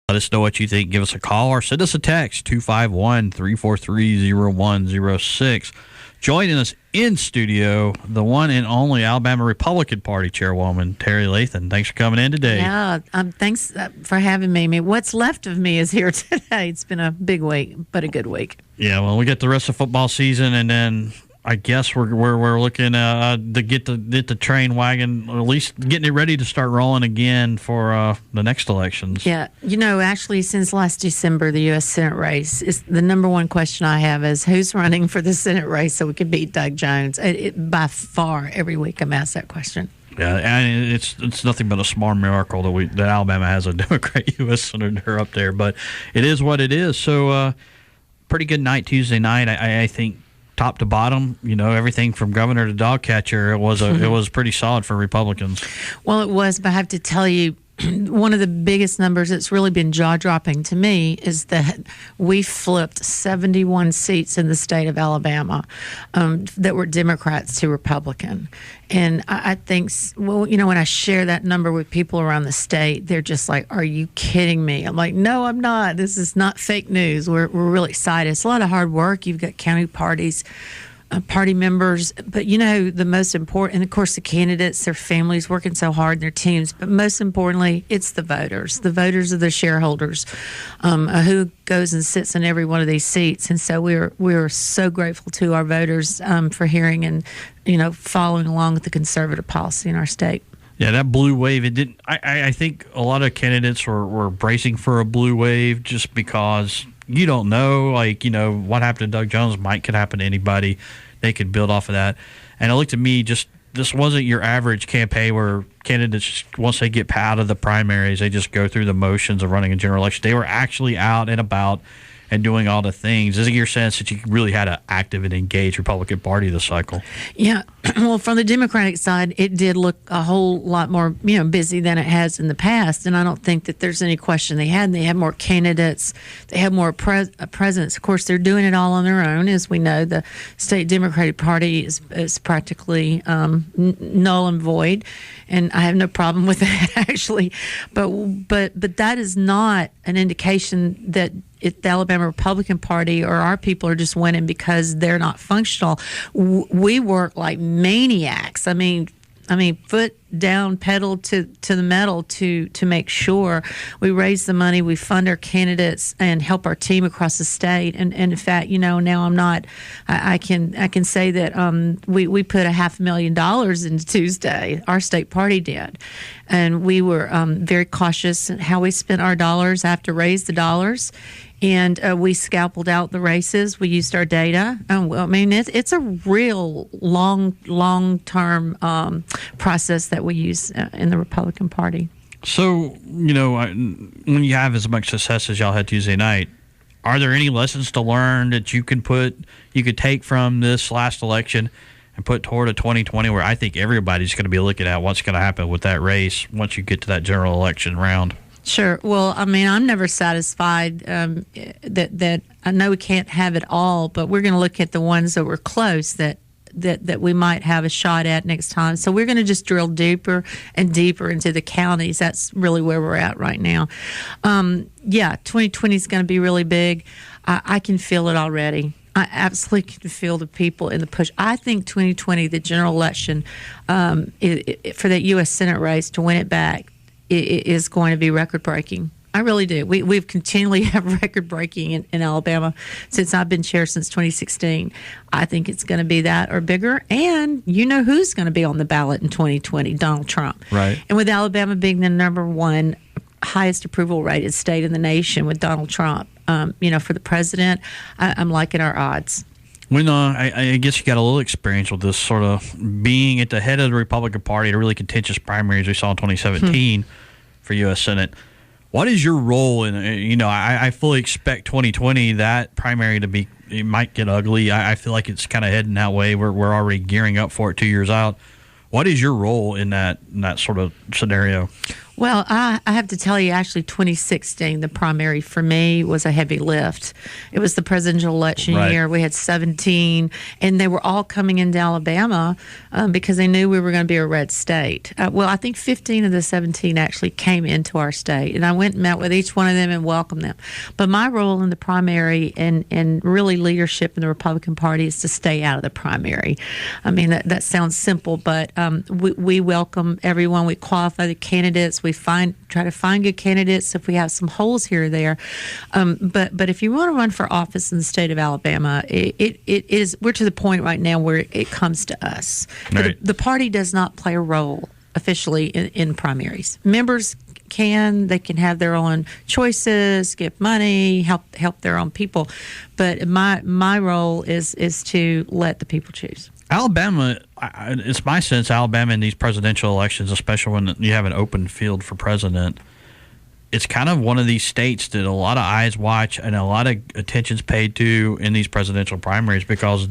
Let us know what you think. Give us a call or send us a text, 251-343-0106. Joining us in studio, the one and only Alabama Republican Party Chairwoman, Terry Lathan. Thanks for coming in today. Yeah, thanks for having me. What's left of me is here today. It's been a big week, but a good week. Yeah, well, we get the rest of football season, and then I guess we're looking to get the train wagon, or at least getting it ready to start rolling again for the next elections. Yeah, actually, since last December, the U.S. Senate race is the number one question I have is who's running for the Senate race so we can beat Doug Jones. By far, every week I'm asked that question. Yeah, and it's nothing but a small miracle that Alabama has a Democrat U.S. senator up there, but it is what it is. So, pretty good night Tuesday night, I think. Top to bottom, everything from governor to dog catcher, it was pretty solid for Republicans. Well, it was, but I have to tell you, one of the biggest numbers that's really been jaw-dropping to me is that we flipped 71 seats in the state of Alabama that were Democrats to Republican. And I think, when I share that number with people around the state, they're just like, are you kidding me? I'm like, no, I'm not. This is not fake news. We're really excited. It's a lot of hard work. You've got county parties, party members, but the most important, and of course the candidates, their families working so hard, their teams, but most importantly, it's the voters. The voters are the shareholders who goes and sits in every one of these seats, and so we're so grateful to our voters for hearing and following along with the conservative policy in our state. Yeah, that blue wave, it didn't. I think a lot of candidates were bracing for a blue wave just because you don't know, what happened to Doug Jones could happen to anybody. They could build off of that. And it looked to me, this wasn't your average campaign where candidates, once they get out of the primaries, they just go through the motions of running a general election. They were actually out and about and doing all the things. Is it your sense that you really had an active and engaged Republican Party this cycle? Yeah. Well, from the Democratic side, it did look a whole lot more, busy than it has in the past. And I don't think that there's any question they had more candidates. They had more presence. Of course, they're doing it all on their own. As we know, the state Democratic Party is practically null and void. And I have no problem with that, actually. But that is not an indication that the Alabama Republican Party or our people are just winning because they're not functional. We work like maniacs. I mean, foot down, pedal to the metal to make sure we raise the money, we fund our candidates, and help our team across the state. And in fact, now I'm not. I can say that we put $500,000 into Tuesday. Our state party did, and we were very cautious in how we spent our dollars. I have to raise the dollars. And we scalpeled out the races. We used our data. It's a real long-term process that we use in the Republican Party. So, when you have as much success as y'all had Tuesday night, are there any lessons to learn that you could take from this last election and put toward a 2020 where I think everybody's going to be looking at what's going to happen with that race once you get to that general election round? Sure. Well, I'm never satisfied that I know we can't have it all, but we're going to look at the ones that were close that we might have a shot at next time. So we're going to just drill deeper and deeper into the counties. That's really where we're at right now. 2020 is going to be really big. I can feel it already. I absolutely can feel the people in the push. I think 2020, the general election, for that U.S. Senate race to win it back, it is going to be record-breaking. I really do. We've continually have record-breaking in Alabama since I've been chair since 2016. I think it's going to be that or bigger. And who's going to be on the ballot in 2020? Donald Trump. Right. And with Alabama being the number one highest approval rated state in the nation with Donald Trump, for the president, I'm liking our odds. When I guess you got a little experience with this sort of being at the head of the Republican Party at a really contentious primaries we saw in 2017 for U.S. Senate. What is your role in? I fully expect 2020 that primary to be. It might get ugly. I feel like it's kind of heading that way. We're already gearing up for it 2 years out. What is your role in that sort of scenario? Well, I have to tell you, actually, 2016, the primary for me was a heavy lift. It was the presidential election year. We had 17, and they were all coming into Alabama because they knew we were going to be a red state. Well, I think 15 of the 17 actually came into our state, and I went and met with each one of them and welcomed them. But my role in the primary and really leadership in the Republican Party is to stay out of the primary. I mean, that sounds simple, but we welcome everyone. We qualify the candidates. We try to find good candidates if we have some holes here or there. But if you want to run for office in the state of Alabama, we're to the point right now where it comes to us. Right. The party does not play a role officially in primaries. Members they can have their own choices, give money, help their own people. But my role is to let the people choose. Alabama, it's my sense, Alabama in these presidential elections, especially when you have an open field for president, it's kind of one of these states that a lot of eyes watch and a lot of attention's paid to in these presidential primaries because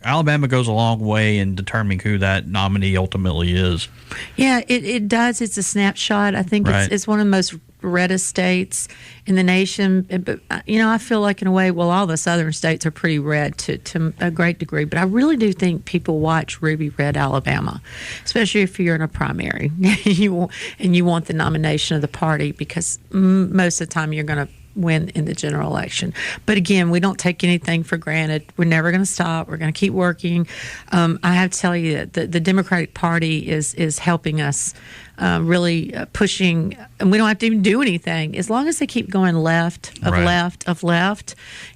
Alabama goes a long way in determining who that nominee ultimately is. Yeah, it does. It's a snapshot. I think it's one of the most reddest states in the nation. But, I feel like in a way, well, all the southern states are pretty red to a great degree. But I really do think people watch ruby red Alabama, especially if you're in a primary you want the nomination of the party because most of the time you're going to win in the general election. But again, we don't take anything for granted. We're never going to stop. We're going to keep working. I have to tell you that the Democratic Party is helping us really pushing, and we don't have to even do anything. As long as they keep going left.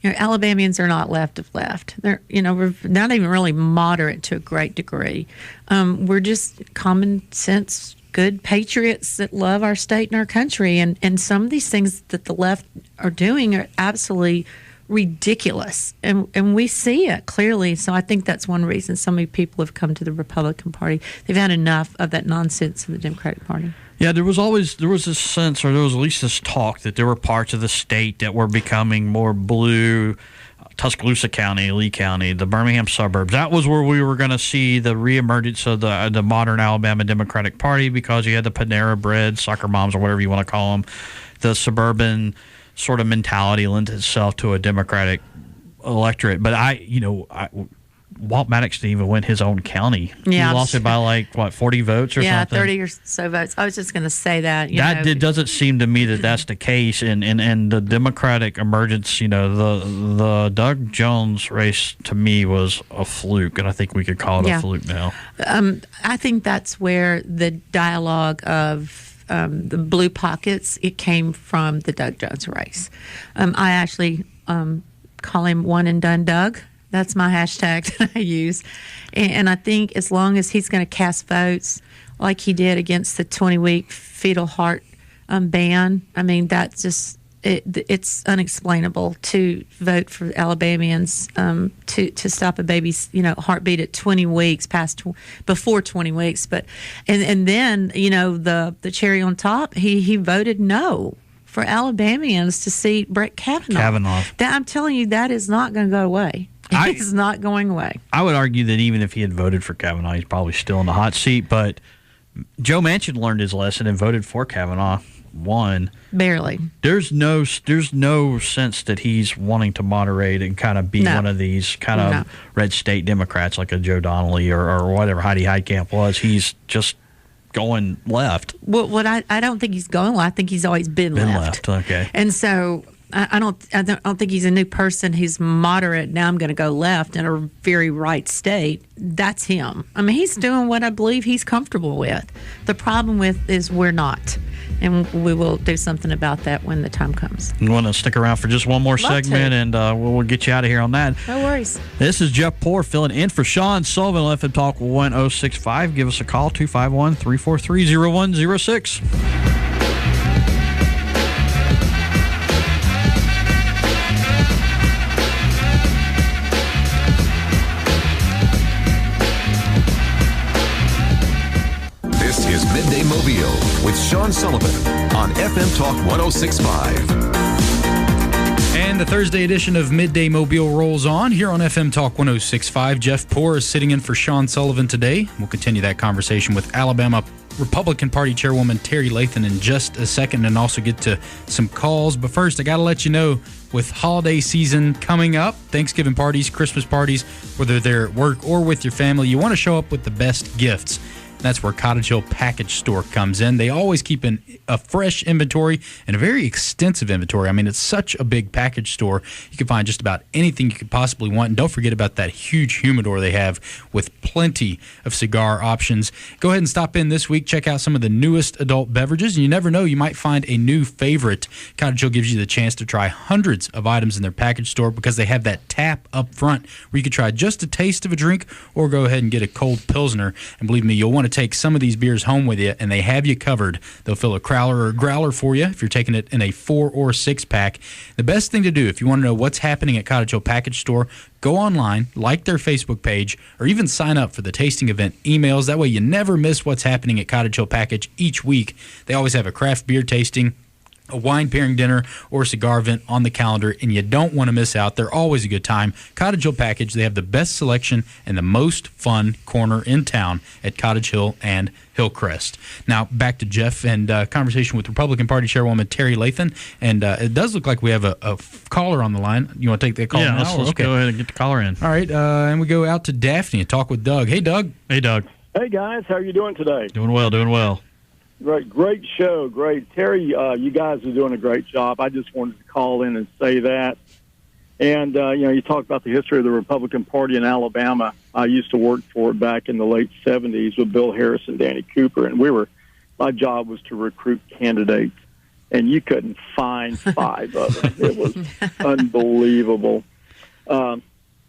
Alabamians are not left of left. They're, we're not even really moderate to a great degree. We're just common sense good patriots that love our state and our country. And some of these things that the left are doing are absolutely ridiculous. And we see it clearly. So I think that's one reason so many people have come to the Republican Party. They've had enough of that nonsense in the Democratic Party. Yeah, there was this sense, or there was at least this talk that there were parts of the state that were becoming more blue. Tuscaloosa County, Lee County, the Birmingham suburbs. That was where we were going to see the reemergence of the modern Alabama Democratic Party because you had the Panera-bred soccer moms or whatever you want to call them. The suburban sort of mentality lends itself to a Democratic electorate. But Walt Maddox didn't even win his own county. Yeah, he lost it by 40 votes or something? Yeah, 30 or so votes. I was just going to say that. Doesn't seem to me that that's the case. And the Democratic emergence, the Doug Jones race to me was a fluke, and I think we could call it a fluke now. I think that's where the dialogue of the blue pockets, it came from the Doug Jones race. I actually call him one and done Doug. That's my hashtag that I use. And I think as long as he's going to cast votes like he did against the 20-week fetal heart ban, I mean, that's just, it's unexplainable to vote for Alabamians to stop a baby's, heartbeat at 20 weeks, before 20 weeks. But, and then, the cherry on top, he voted no for Alabamians to see Brett Kavanaugh. I'm telling you, that is not going to go away. It's not going away. I would argue that even if he had voted for Kavanaugh, he's probably still in the hot seat. But Joe Manchin learned his lesson and voted for Kavanaugh. Won. Barely. There's no sense that he's wanting to moderate and kind of be one of these kind of red state Democrats like a Joe Donnelly or whatever Heidi Heitkamp was. He's just going left. Well, I don't think he's going left. I think he's always been left. Okay. And so I don't think he's a new person. He's moderate. Now I'm going to go left in a very right state. That's him. I mean, he's doing what I believe he's comfortable with. The problem is we're not. And we will do something about that when the time comes. You want to stick around for just one more segment, and we'll get you out of here on that. No worries. This is Jeff Poor filling in for Sean Sullivan on FM Talk 1065. Give us a call, 251-343-0106. Midday Mobile with Sean Sullivan on FM Talk 1065. And the Thursday edition of Midday Mobile rolls on here on FM Talk 1065. Jeff Poor is sitting in for Sean Sullivan today. We'll continue that conversation with Alabama Republican Party Chairwoman Terry Lathan in just a second, and also get to some calls. But first, I got to let you know, with holiday season coming up, Thanksgiving parties, Christmas parties, whether they're at work or with your family, you want to show up with the best gifts. That's where Cottage Hill Package Store comes in. They always keep a fresh inventory and a very extensive inventory. I mean, it's such a big package store. You can find just about anything you could possibly want. And don't forget about that huge humidor they have with plenty of cigar options. Go ahead and stop in this week. Check out some of the newest adult beverages. And you never know, you might find a new favorite. Cottage Hill gives you the chance to try hundreds of items in their package store because they have that tap up front where you can try just a taste of a drink or go ahead and get a cold Pilsner. And believe me, you'll want to take some of these beers home with you, and they have you covered. They'll fill a crowler or a growler for you if you're taking it in a 4 or 6 pack. The best thing to do if you want to know what's happening at Cottage Hill Package Store, go online, like their Facebook page, or even sign up for the tasting event emails. That way you never miss what's happening at Cottage Hill Package each week. They always have a craft beer tasting, a wine pairing dinner, or a cigar event on the calendar, and you don't want to miss out. They're always a good time. Cottage Hill Package, they have the best selection and the most fun corner in town at Cottage Hill and Hillcrest. Now, back to Jeff and conversation with Republican Party Chairwoman Terry Lathan, and it does look like we have a caller on the line. You want to take that call now? Let's go ahead and get the caller in. All right, and we go out to Daphne and talk with Doug. Hey, Doug. Hey, Doug. Hey, guys. How are you doing today? Doing well. Great show. Great. Terry, you guys are doing a great job. I just wanted to call in and say that. And, you talk about the history of the Republican Party in Alabama. I used to work for it back in the late 70s with Bill Harris and Danny Cooper. And my job was to recruit candidates. And you couldn't find 5 of them. It was unbelievable. A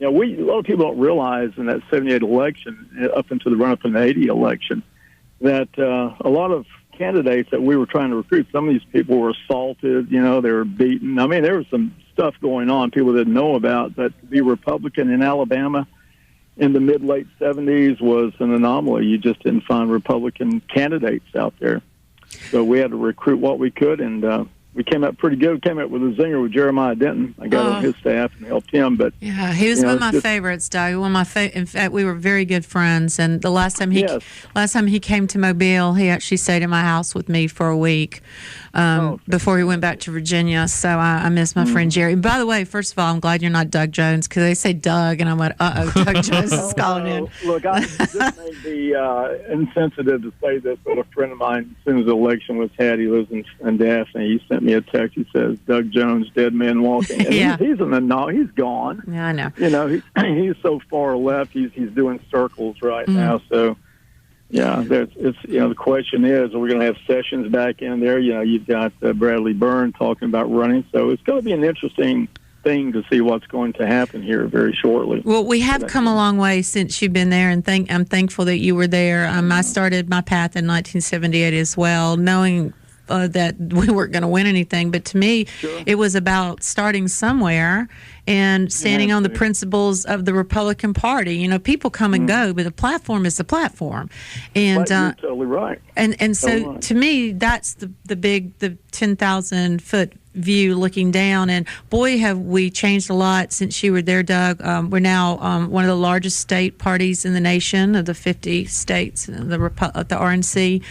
lot of people don't realize in that 78 election, up into the run-up in the 80 election, that a lot of candidates that we were trying to recruit, some of these people were assaulted, they were beaten. I mean, there was some stuff going on people didn't know about, but to be Republican in Alabama in the mid-late 70s was an anomaly. You just didn't find Republican candidates out there. So we had to recruit what we could, and we came out pretty good. We came out with a zinger with Jeremiah Denton. I got on his staff and helped him. But yeah, he was one of my favorites, Doug. One of my in fact, we were very good friends. And the last time he came to Mobile, he actually stayed in my house with me for a week before he went back to Virginia. So I miss my friend Jerry. By the way, first of all, I'm glad you're not Doug Jones because they say Doug, and I'm like, Doug Jones is calling in. Look, I just may be insensitive to say this, but a friend of mine, as soon as the election was had, he lives in Daphne. He sent me a text. He says, "Doug Jones, dead man walking." And yeah. he's he's gone. Yeah, I know. He's so far left. He's doing circles right now. So, yeah, the question is, are we going to have Sessions back in there? You've got Bradley Byrne talking about running. So it's going to be an interesting thing to see what's going to happen here very shortly. Well, we have come a long way since you've been there, and I'm thankful that you were there. I started my path in 1978 as well, knowing that we weren't going to win anything. But to me, it was about starting somewhere and standing on the principles of the Republican Party. People come and go, but the platform is the platform. And you're totally right. And so to me, that's the 10,000-foot view looking down. And boy, have we changed a lot since you were there, Doug. We're now one of the largest state parties in the nation of the 50 states, the RNC.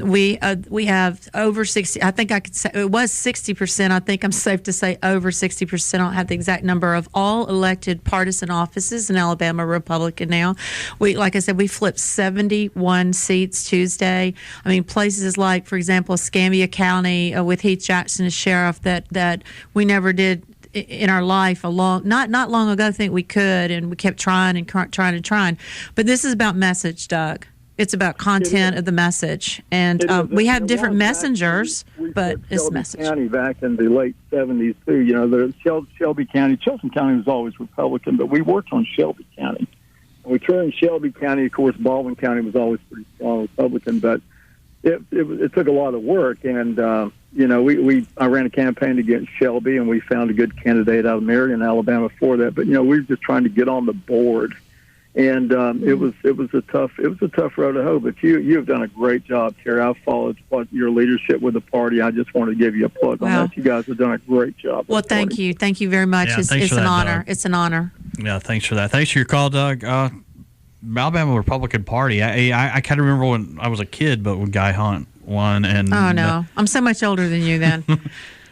We have over 60. I think I could say it was 60%. I think I'm safe to say over 60%. I don't have the exact number of all elected partisan offices in Alabama Republican now. Like I said, we flipped 71 seats Tuesday. I mean, places like, for example, Escambia County with Heath Jackson as sheriff that we never did in our life not long ago. I think we could, and we kept trying. But this is about message, Doug. It's about content of the message, and we have different messengers, but it's message. County back in the late 70s too. The Shelby County, Chilton County was always Republican, but we worked on Shelby County. When we turned Shelby County, of course, Baldwin County was always pretty strong Republican, but it took a lot of work, and I ran a campaign against Shelby, and we found a good candidate out of Marion, Alabama, for that. But we were just trying to get on the board, and it was a tough road to hoe. But you have done a great job, Terry. I've followed your leadership with the party. I just want to give you a plug on that. You guys have done a great job. Well, thank you very much. Yeah, it's an honor. Doug. It's an honor. Yeah, thanks for that. Thanks for your call, Doug. Alabama Republican Party. I kind of remember when I was a kid, but when Guy Hunt won, and Oh no, I'm so much older than you then.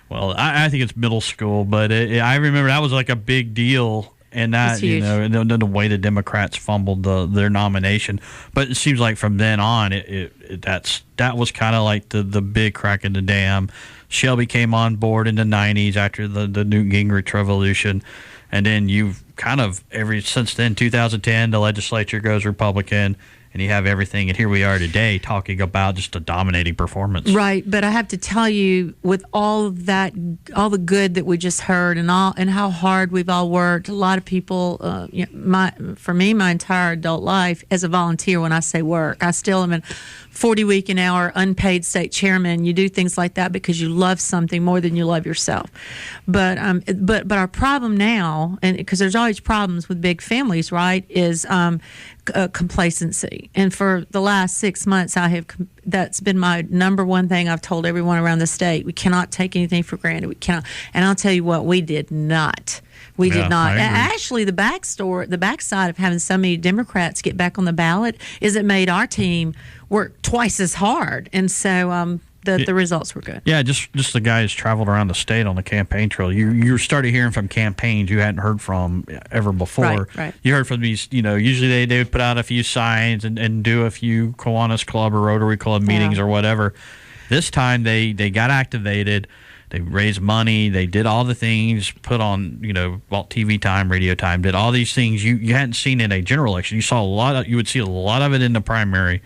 well, I think it's middle school, but I remember that was like a big deal. And that, It's huge. and then the way the Democrats fumbled their nomination, but it seems like from then on, that was kind of like the big crack in the dam. Shelby came on board in the '90s after the Newt Gingrich revolution, and then you've kind of since then, 2010, the legislature goes Republican, and you have everything. And here we are today talking about just a dominating performance. Right, but I have to tell you, with all of that, all the good that we just heard, and how hard we've all worked. A lot of people, for me, my entire adult life as a volunteer. When I say work, I still am a 40-week an hour unpaid state chairman. You do things like that because you love something more than you love yourself. But our problem now, and because there's always problems with big families, right, is complacency. And for the last 6 months, that's been my number one thing I've told everyone around the state. We cannot take anything for granted. We cannot. And I'll tell you what, we did not. We did not. Actually, the backside of having so many Democrats get back on the ballot is it made our team work twice as hard. And so the results were good. Yeah, just the guys traveled around the state on the campaign trail. You started hearing from campaigns you hadn't heard from ever before. Right. You heard from these, usually they would put out a few signs and do a few Kiwanis Club or Rotary Club meetings or whatever. This time they got activated. They raised money. They did all the things, put on, TV time, radio time, did all these things you hadn't seen in a general election. You would see a lot of it in the primary,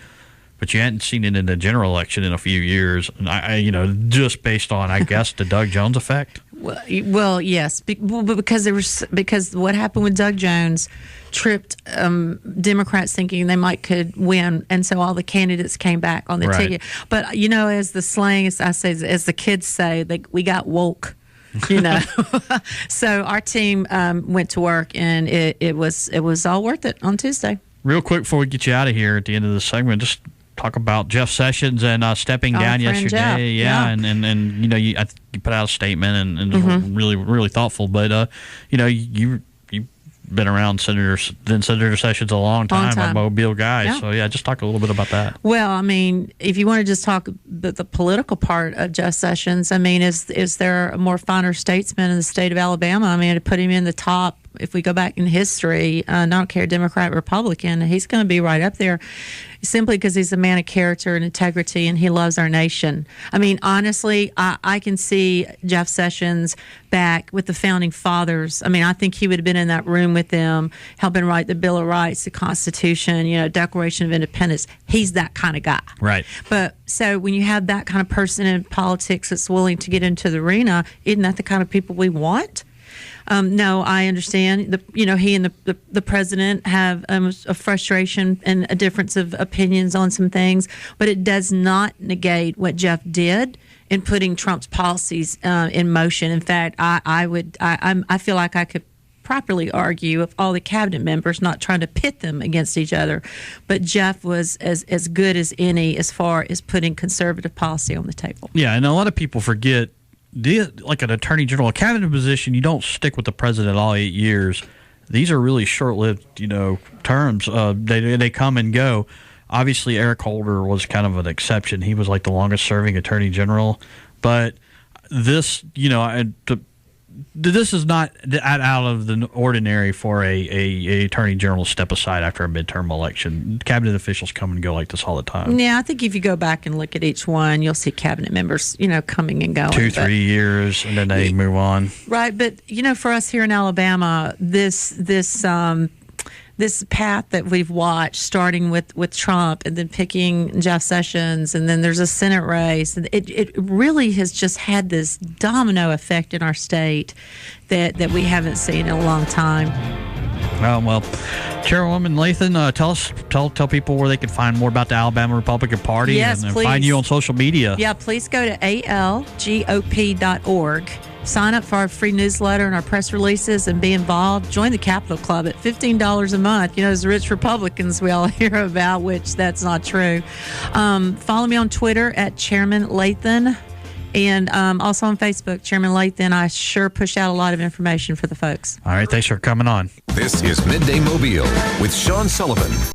but you hadn't seen it in the general election in a few years. And I just based on, I guess, the Doug Jones effect. Well, yes, because what happened with Doug Jones tripped Democrats thinking they could win, and so all the candidates came back on the ticket. But as the slang, as the kids say, we got woke. So our team went to work, and it was all worth it on Tuesday. Real quick before we get you out of here at the end of the segment, just talk about Jeff Sessions and stepping down yesterday. And you put out a statement and Mm-hmm. really, really thoughtful. But you've been around Senator Sessions a long time. A Mobile guy. Yeah. So just talk a little bit about that. Well, I mean, if you want to just talk the political part of Jeff Sessions, I mean, is there a more finer statesman in the state of Alabama? I mean, to put him in the top. If we go back in history, I don't care Democrat, Republican, he's going to be right up there simply because he's a man of character and integrity, and he loves our nation. I mean, honestly, I can see Jeff Sessions back with the Founding Fathers. I mean, I think he would have been in that room with them, helping write the Bill of Rights, the Constitution, Declaration of Independence. He's that kind of guy. Right. But so when you have that kind of person in politics that's willing to get into the arena, isn't that the kind of people we want? No, I understand. He and the president have a frustration and a difference of opinions on some things, but it does not negate what Jeff did in putting Trump's policies in motion. In fact, I feel like I could properly argue of all the cabinet members, not trying to pit them against each other, but Jeff was as good as any as far as putting conservative policy on the table. Yeah, and a lot of people forget. Like an attorney general, a cabinet position, you don't stick with the president all 8 years. These are really short-lived, terms. They come and go. Obviously, Eric Holder was kind of an exception. He was like the longest-serving attorney general. But this, this is not out of the ordinary for a attorney general to step aside after a midterm election. Cabinet officials come and go like this all the time. Yeah, I think if you go back and look at each one, you'll see cabinet members, coming and going. 2-3 years, and then they move on. Right, but for us here in Alabama, this path that we've watched, starting with Trump and then picking Jeff Sessions, and then there's a Senate race. It really has just had this domino effect in our state that we haven't seen in a long time. Well, Chairwoman Lathan, tell people where they can find more about the Alabama Republican Party. Yes, and please. Find you on social media. Yeah, please go to algop.org. Sign up for our free newsletter and our press releases and be involved. Join the Capital Club at $15 a month. Those rich Republicans we all hear about, which that's not true. Follow me on Twitter at Chairman Lathan, and also on Facebook, Chairman Lathan. I sure push out a lot of information for the folks. All right, thanks for coming on. This is Midday Mobile with Sean Sullivan.